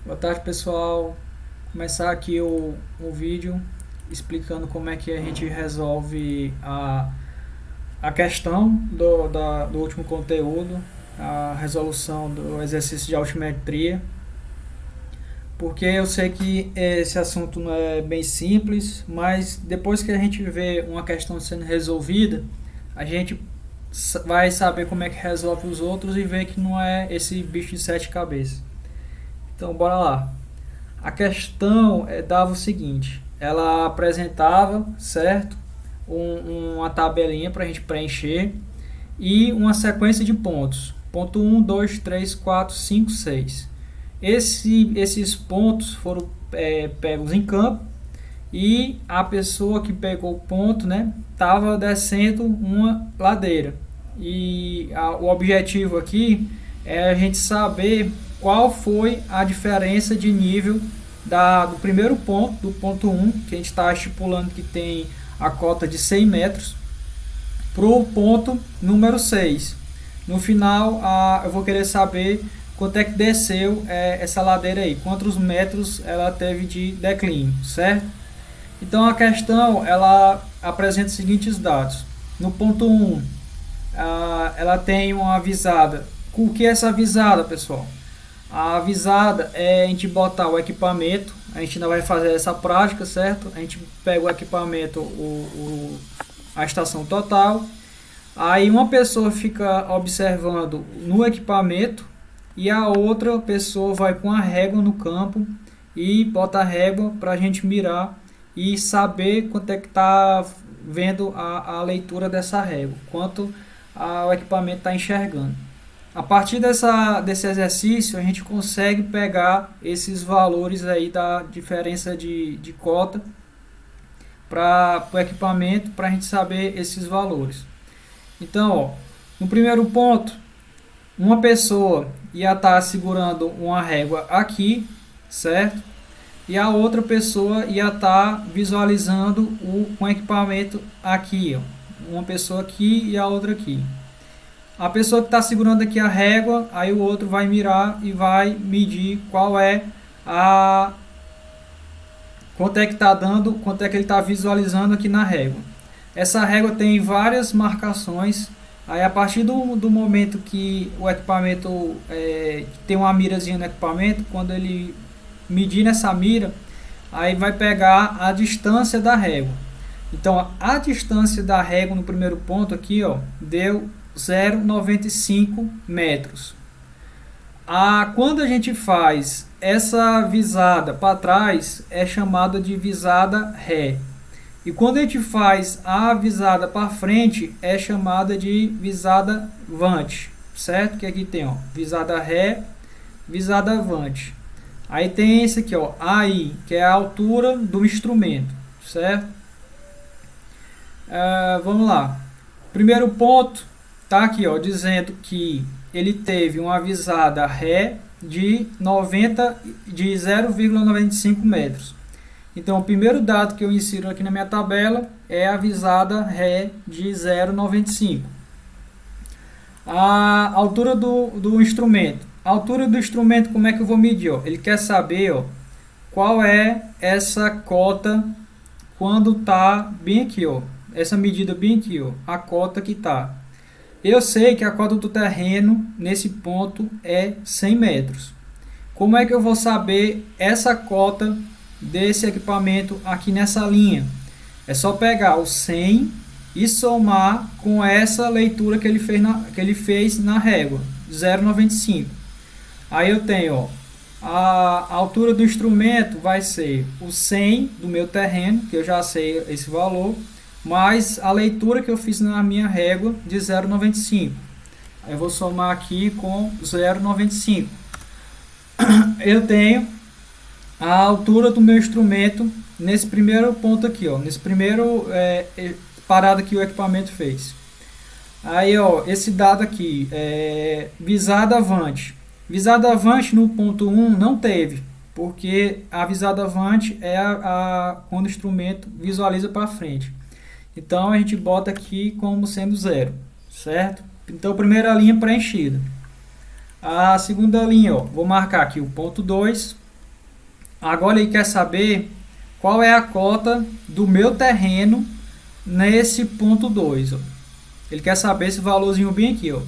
Boa tarde, pessoal. Vou começar aqui o vídeo explicando como é que a gente resolve a questão do último conteúdo, a resolução do exercício de altimetria, porque eu sei que esse assunto não é bem simples, mas depois que a gente vê uma questão sendo resolvida, a gente vai saber como é que resolve os outros e ver que não é esse bicho de sete cabeças. Então, bora lá. A questão dava o seguinte: ela apresentava, certo? Uma tabelinha para a gente preencher e uma sequência de pontos. Ponto 1, 2, 3, 4, 5, 6. Esses pontos foram pegos em campo e a pessoa que pegou o ponto, né, estava descendo uma ladeira. E o objetivo aqui é a gente saber qual foi a diferença de nível do primeiro ponto, do ponto 1, que a gente está estipulando que tem a cota de 100 metros, para o ponto número 6. No final, eu vou querer saber quanto é que desceu essa ladeira aí, quantos metros ela teve de declínio, certo? Então a questão ela apresenta os seguintes dados. No ponto 1, ela tem uma avisada. O que é essa avisada, pessoal? A avisada é a gente botar o equipamento, a gente ainda vai fazer essa prática, certo? A gente pega o equipamento, a estação total, aí uma pessoa fica observando no equipamento e a outra pessoa vai com a régua no campo e bota a régua para a gente mirar e saber quanto é que está vendo a leitura dessa régua, quanto o equipamento está enxergando. A partir desse exercício, a gente consegue pegar esses valores aí da diferença de cota para o equipamento, para a gente saber esses valores. Então, ó, no primeiro ponto, uma pessoa ia estar segurando uma régua aqui, certo? E a outra pessoa ia estar visualizando um equipamento aqui, ó. Uma pessoa aqui e a outra aqui. A pessoa que está segurando aqui a régua, aí o outro vai mirar e vai medir qual é quanto é que está dando, quanto é que ele está visualizando aqui na régua. Essa régua tem várias marcações. Aí a partir do momento que o equipamento tem uma mirazinha no equipamento, quando ele medir nessa mira, aí vai pegar a distância da régua. Então a distância da régua no primeiro ponto aqui, ó, deu 0,95 metros. Quando a gente faz essa visada para trás, é chamada de visada ré. E quando a gente faz a visada para frente, é chamada de visada vante, certo? Que aqui tem, ó, visada ré, visada vante. Aí tem esse aqui, ó, AI, que é a altura do instrumento, certo? Vamos lá. Primeiro ponto, tá aqui, ó, dizendo que ele teve uma visada ré de 0,95 metros. Então, o primeiro dado que eu insiro aqui na minha tabela é a visada ré de 0,95. A altura do instrumento. A altura do instrumento, como é que eu vou medir? Ó? Ele quer saber, ó, qual é essa cota quando está bem aqui, ó, essa medida bem aqui, ó, a cota que está. Eu sei que a cota do terreno nesse ponto é 100 metros. Como é que eu vou saber essa cota desse equipamento aqui nessa linha? É só pegar o 100 e somar com essa leitura que ele fez na régua, 0,95. Aí eu tenho, ó, a altura do instrumento vai ser o 100 do meu terreno, que eu já sei esse valor, mais a leitura que eu fiz na minha régua de 0,95. Eu vou somar aqui com 0,95. Eu tenho a altura do meu instrumento nesse primeiro ponto aqui, ó, nesse primeiro parada que o equipamento fez. Aí, ó, esse dado aqui, visada avante. Visada avante no ponto 1 não teve, porque a visada avante é quando o instrumento visualiza para frente. Então a gente bota aqui como sendo 0, certo? Então primeira linha preenchida. A segunda linha, ó, vou marcar aqui o ponto 2, Agora ele quer saber qual é a cota do meu terreno nesse ponto 2. Ele quer saber esse valorzinho bem aqui. Ó.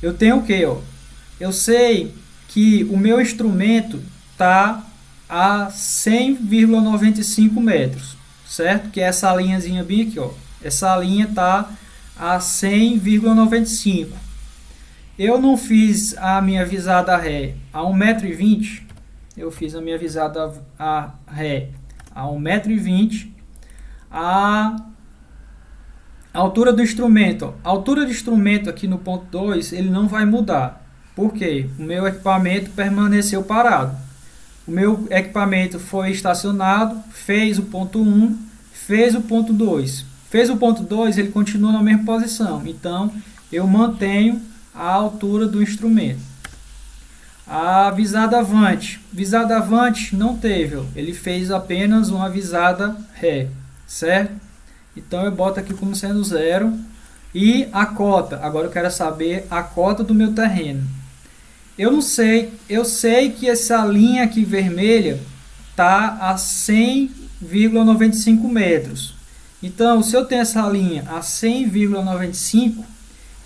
Eu tenho o que? Eu sei que o meu instrumento está a 100,95 metros, certo? Que é essa linhazinha bem aqui. Ó. Essa linha está a 100,95. Eu não fiz a minha visada ré a 1,20 m. Eu fiz a minha visada ré a 1,20 m. A altura do instrumento. A altura do instrumento aqui no ponto 2, ele não vai mudar. Por quê? O meu equipamento permaneceu parado. O meu equipamento foi estacionado, fez o ponto 1, fez o ponto 2. Fez o ponto 2, ele continua na mesma posição. Então, eu mantenho a altura do instrumento. A visada avante. Visada avante não teve. Ele fez apenas uma visada ré, certo? Então, eu boto aqui como sendo 0. E a cota. Agora, eu quero saber a cota do meu terreno. Eu não sei. Eu sei que essa linha aqui vermelha está a 100,95 metros. Então, se eu tenho essa linha a 100,95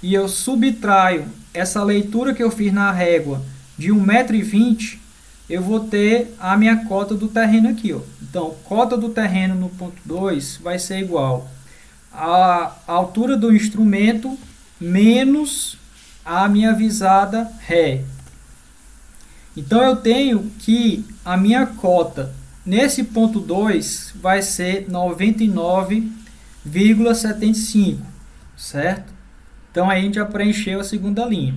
e eu subtraio essa leitura que eu fiz na régua de 1,20 m, eu vou ter a minha cota do terreno aqui. Ó. Então, cota do terreno no ponto 2 vai ser igual à altura do instrumento menos a minha visada ré. Então, eu tenho que a minha cota nesse ponto 2 vai ser 99,75, certo? Então, aí a gente já preencheu a segunda linha.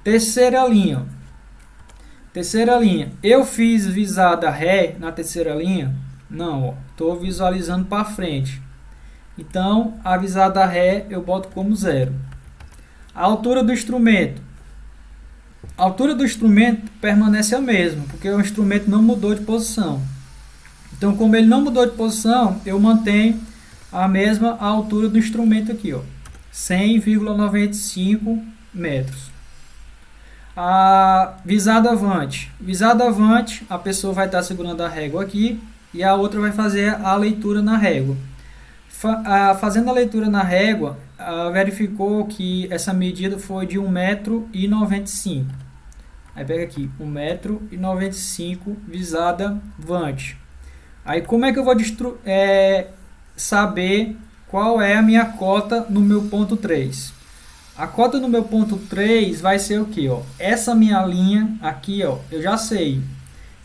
Terceira linha. Terceira linha. Eu fiz visada ré na terceira linha? Não, estou visualizando para frente. Então, a visada ré eu boto como 0. A altura do instrumento. A altura do instrumento permanece a mesma, porque o instrumento não mudou de posição. Então, como ele não mudou de posição, eu mantenho a mesma altura do instrumento aqui, ó, 100,95 metros. A visada avante. Visada avante, a pessoa vai estar segurando a régua aqui e a outra vai fazer a leitura na régua. Fazendo a leitura na régua, verificou que essa medida foi de 1,95 m. Aí pega aqui, 1,95 m, visada avante. Aí como é que eu vou saber qual é a minha cota no meu ponto 3? A cota no meu ponto 3 vai ser o que? Essa minha linha aqui, ó, eu já sei.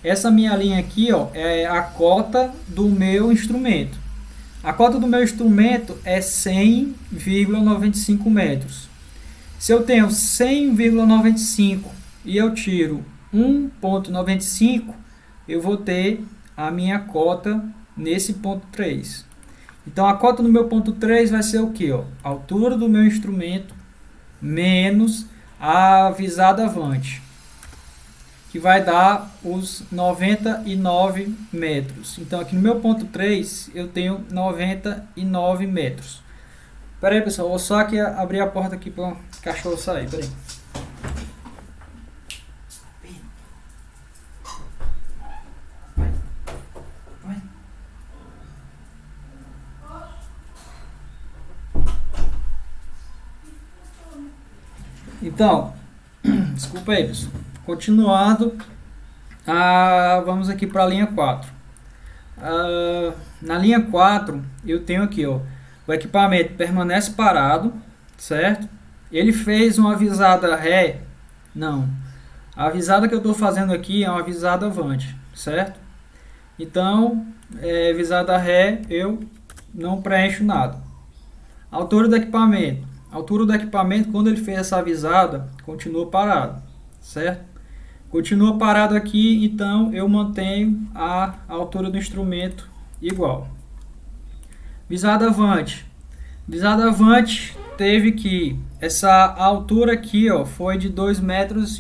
Essa minha linha aqui, ó, é a cota do meu instrumento. A cota do meu instrumento é 100,95 metros. Se eu tenho 100,95 e eu tiro 1,95, eu vou ter a minha cota nesse ponto 3. Então, a cota no meu ponto 3 vai ser o que? A altura do meu instrumento menos a visada avante, que vai dar os 99 metros. Então, aqui no meu ponto 3, eu tenho 99 metros. Espera aí, pessoal, vou só aqui abrir a porta aqui para o cachorro sair. Espera aí. Então, desculpa aí, pessoal. Continuando, vamos aqui para a linha 4. Na linha 4, eu tenho aqui, ó, o equipamento permanece parado, certo? Ele fez uma visada ré? Não. A visada que eu estou fazendo aqui é uma visada avante, certo? Então, visada ré, eu não preencho nada. Altura do equipamento. A altura do equipamento, quando ele fez essa visada, continua parado, certo? Continua parado aqui, então eu mantenho a altura do instrumento igual. Visada avante. Visada avante teve que essa altura aqui, ó, foi de 2,50 metros.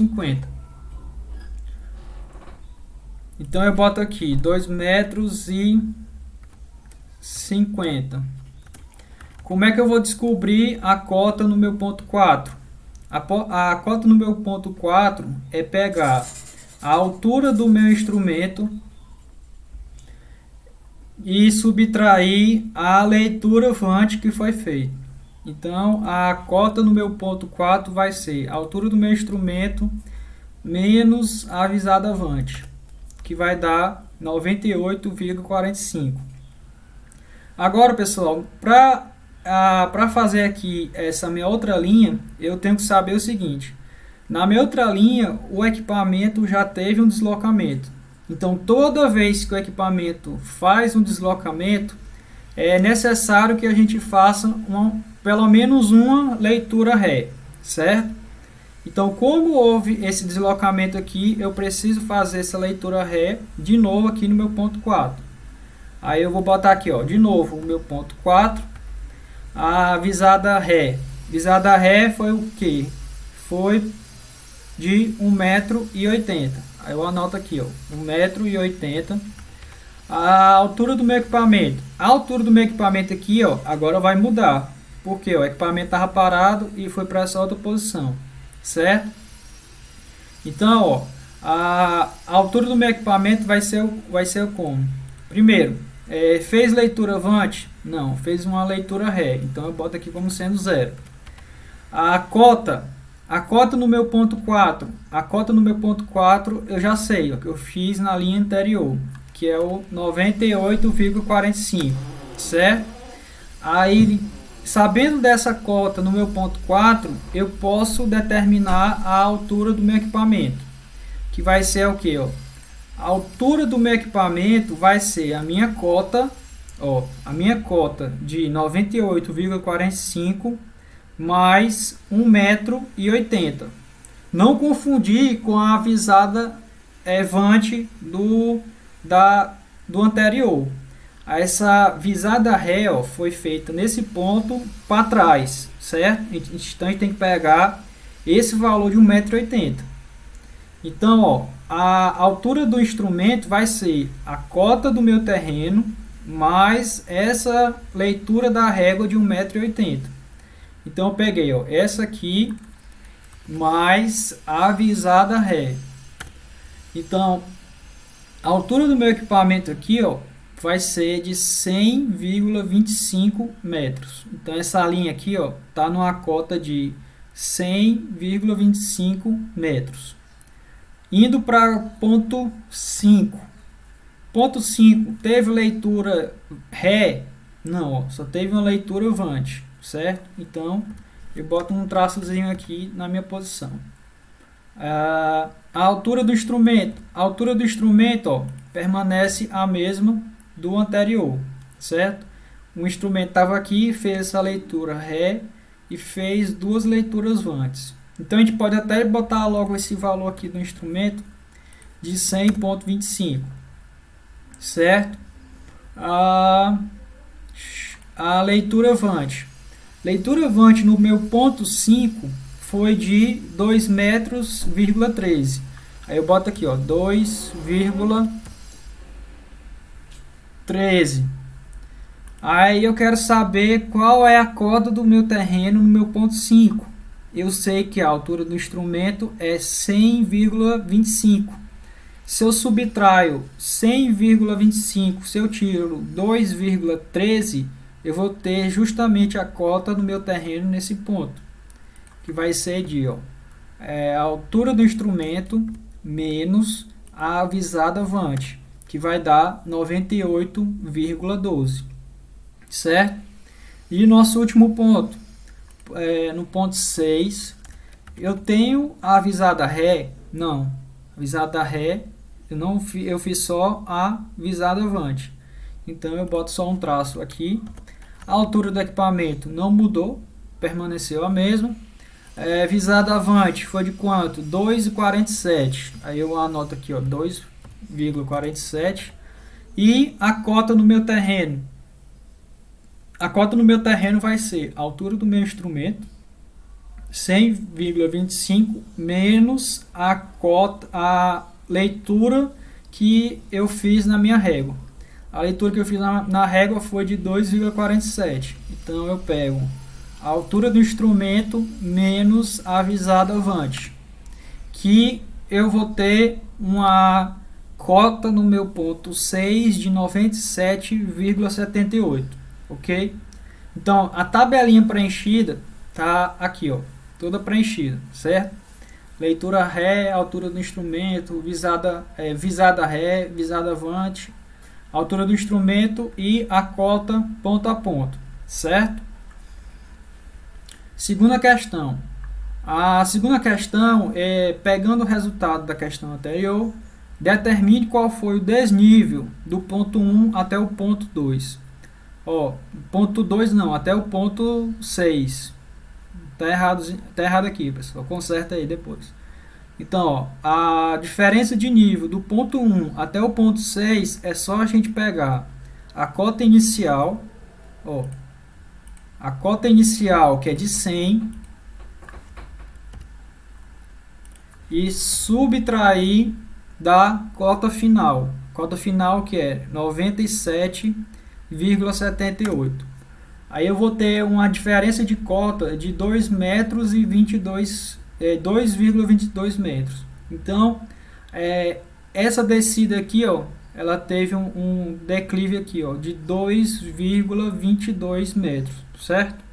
Então eu boto aqui 2,50 metros. Como é que eu vou descobrir a cota no meu ponto 4? A cota no meu ponto 4 é pegar a altura do meu instrumento e subtrair a leitura vante que foi feita. Então, a cota no meu ponto 4 vai ser a altura do meu instrumento menos a visada vante, que vai dar 98,45. Agora, pessoal, para fazer aqui essa minha outra linha, eu tenho que saber o seguinte. Na minha outra linha, o equipamento já teve um deslocamento. Então, toda vez que o equipamento faz um deslocamento, é necessário que a gente faça pelo menos uma leitura ré, certo? Então, como houve esse deslocamento aqui, eu preciso fazer essa leitura ré de novo aqui no meu ponto 4. Aí eu vou botar aqui, ó, de novo o meu ponto 4, a visada ré. Visada ré foi o que? Foi de 1,80 m. Aí eu anoto aqui, ó, 1,80 m. A altura do meu equipamento. A altura do meu equipamento aqui, ó, agora vai mudar. Porque ó, o equipamento estava parado e foi para essa outra posição. Certo? Então, ó, a altura do meu equipamento vai ser como? Primeiro, fez leitura vante? Não, fez uma leitura ré. Então eu boto aqui como sendo 0. A cota no meu ponto 4. A cota no meu ponto 4 eu já sei, ó, que eu fiz na linha anterior, que é o 98,45, certo? Aí, sabendo dessa cota no meu ponto 4, eu posso determinar a altura do meu equipamento, que vai ser o que? Ó? A altura do meu equipamento vai ser a minha cota, ó, a minha cota de 98,45 mais 1,80 m. Não confundir com a visada vante do anterior. Essa visada ré, ó, foi feita nesse ponto para trás, certo? Então a gente tem que pegar esse valor de 1,80 m. Então, ó, a altura do instrumento vai ser a cota do meu terreno mais essa leitura da régua de 1,80 m. Então eu peguei, ó, essa aqui mais a visada ré. Então, a altura do meu equipamento aqui, ó, vai ser de 100,25 metros. Então essa linha aqui, ó, tá numa cota de 100,25 metros. Indo para ponto 5. Ponto 5, teve leitura ré? Não, ó, só teve uma leitura vante, certo? Então eu boto um traçozinho aqui na minha posição. A altura do instrumento. A altura do instrumento, ó, permanece a mesma do anterior, certo? O instrumento estava aqui, fez essa leitura ré e fez duas leituras vantes. Então a gente pode até botar logo esse valor aqui do instrumento de 100,25, certo? A leitura vante. Leitura vante no meu ponto 5 foi de 2,13 metros. Aí eu boto aqui, ó, 2,13. Aí eu quero saber qual é a cota do meu terreno no meu ponto 5. Eu sei que a altura do instrumento é 100,25. Se eu subtraio 100,25, se eu tiro 2,13, eu vou ter justamente a cota do meu terreno nesse ponto, que vai ser de, ó, a altura do instrumento menos a visada vante, que vai dar 98,12, certo? E nosso último ponto, no ponto 6, eu tenho a visada ré? Não, a visada ré eu fiz só a visada vante. Então eu boto só um traço aqui. A altura do equipamento não mudou, permaneceu a mesma. Visada avante foi de quanto? 2,47. Aí eu anoto aqui, ó, 2,47. E a cota no meu terreno. A cota no meu terreno vai ser a altura do meu instrumento, 100,25 menos a leitura que eu fiz na minha régua. A leitura que eu fiz na régua foi de 2,47. Então eu pego a altura do instrumento menos a visada avante, que eu vou ter uma cota no meu ponto 6 de 97,78, ok? Então, a tabelinha preenchida tá aqui, ó, toda preenchida, certo? Leitura ré, altura do instrumento, visada ré, visada avante, altura do instrumento e a cota ponto a ponto, certo? Segunda questão. A segunda questão é, pegando o resultado da questão anterior, determine qual foi o desnível do ponto 1 até o ponto 2. Ó, ponto 2 não, até o ponto 6. Tá errado aqui, pessoal. Conserta aí depois. Então, ó, a diferença de nível do ponto 1 até o ponto 6 é só a gente pegar a cota inicial, ó, a cota inicial que é de 100 e subtrair da cota final. Cota final que é 97,78. Aí eu vou ter uma diferença de cota de 2 metros e 2,22 metros. Então, essa descida aqui, ó, ela teve um declive aqui, ó, de 2,22 metros, certo?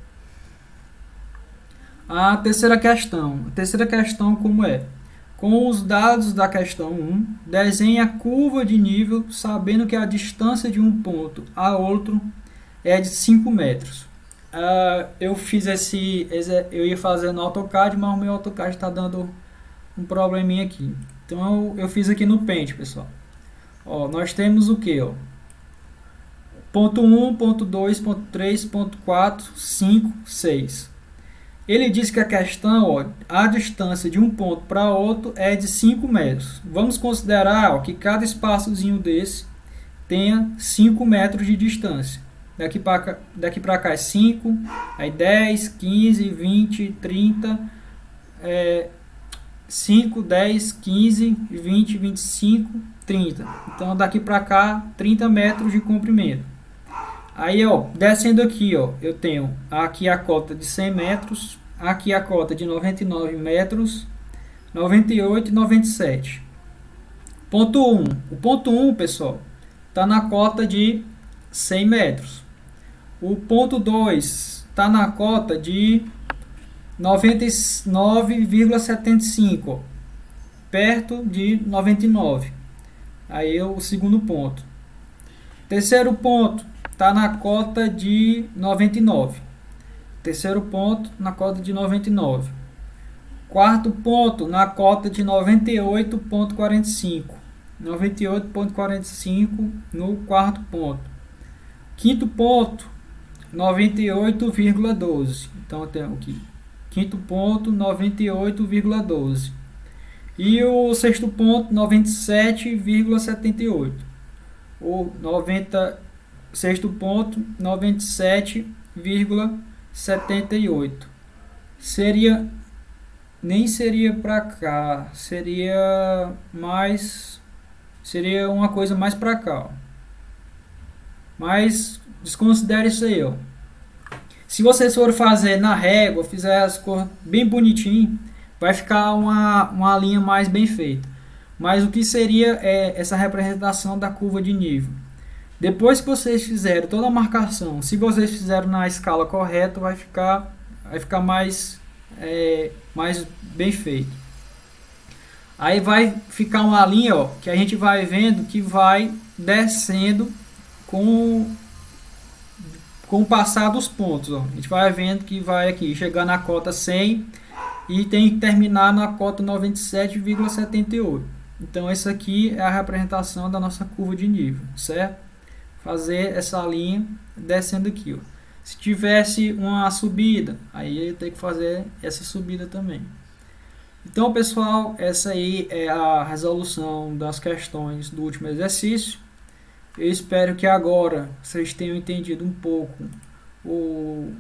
A terceira questão como é? Com os dados da questão 1, desenhe a curva de nível sabendo que a distância de um ponto a outro é de 5 metros. Eu fiz eu ia fazer no AutoCAD, mas o meu AutoCAD está dando um probleminha aqui. Então eu fiz aqui no Paint, pessoal. Ó, nós temos o que? Ponto 1, ponto 2, ponto 3, ponto 4, 5, 6. Ele diz que a questão, ó, a distância de um ponto para outro é de 5 metros. Vamos considerar, ó, que cada espaçozinho desse tenha 5 metros de distância. Daqui para cá é 5, aí 10, 15, 20, 30, 5, 10, 15, 20, 25, 30. Então daqui para cá 30 metros de comprimento. Aí, ó, descendo aqui, ó, eu tenho aqui a cota de 100 metros, aqui a cota de 99 metros, 98 e 97. Ponto 1. O ponto 1, pessoal, está na cota de 100 metros. O ponto 2 está na cota de 99,75, perto de 99. Aí é o segundo ponto. Terceiro ponto está na cota de 99. Terceiro ponto na cota de 99. Quarto ponto na cota de 98,45. 98,45 no quarto ponto. Quinto ponto 98,12. Então eu tenho aqui quinto ponto 98,12. E o sexto ponto 97,78. O sexto ponto 97,78. Nem seria para cá, seria uma coisa mais para cá, ó. Mas desconsidere isso aí, ó. Se vocês forem fazer na régua, fizer as cores bem bonitinho, vai ficar uma linha mais bem feita. Mas o que seria essa representação da curva de nível? Depois que vocês fizerem toda a marcação, se vocês fizeram na escala correta, vai ficar mais bem feito. Aí vai ficar uma linha, ó, que a gente vai vendo que vai descendo com o passar dos pontos, ó. A gente vai vendo que vai aqui chegar na cota 100 e tem que terminar na cota 97,78. Então essa aqui é a representação da nossa curva de nível, certo? Fazer essa linha descendo aqui, ó. Se tivesse uma subida, aí eu tenho que fazer essa subida também. Então, pessoal, essa aí é a resolução das questões do último exercício. Eu espero que agora vocês tenham entendido um pouco o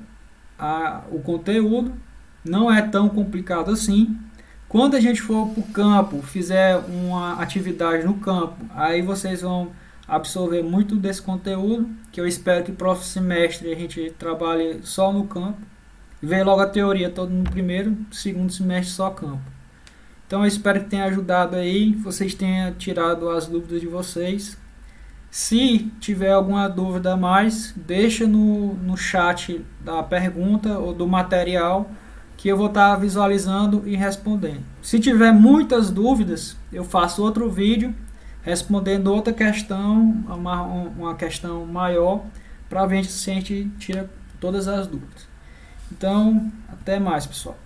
conteúdo. Não é tão complicado assim. Quando a gente for para o campo, fizer uma atividade no campo, aí vocês vão absorver muito desse conteúdo, que eu espero que no próximo semestre a gente trabalhe só no campo. Vê logo a teoria toda no primeiro, segundo semestre só campo. Então eu espero que tenha ajudado aí, vocês tenham tirado as dúvidas de vocês. Se tiver alguma dúvida a mais, deixa no chat da pergunta ou do material que eu vou estar visualizando e respondendo. Se tiver muitas dúvidas, eu faço outro vídeo respondendo outra questão, uma questão maior, para ver se a gente tira todas as dúvidas. Então, até mais, pessoal.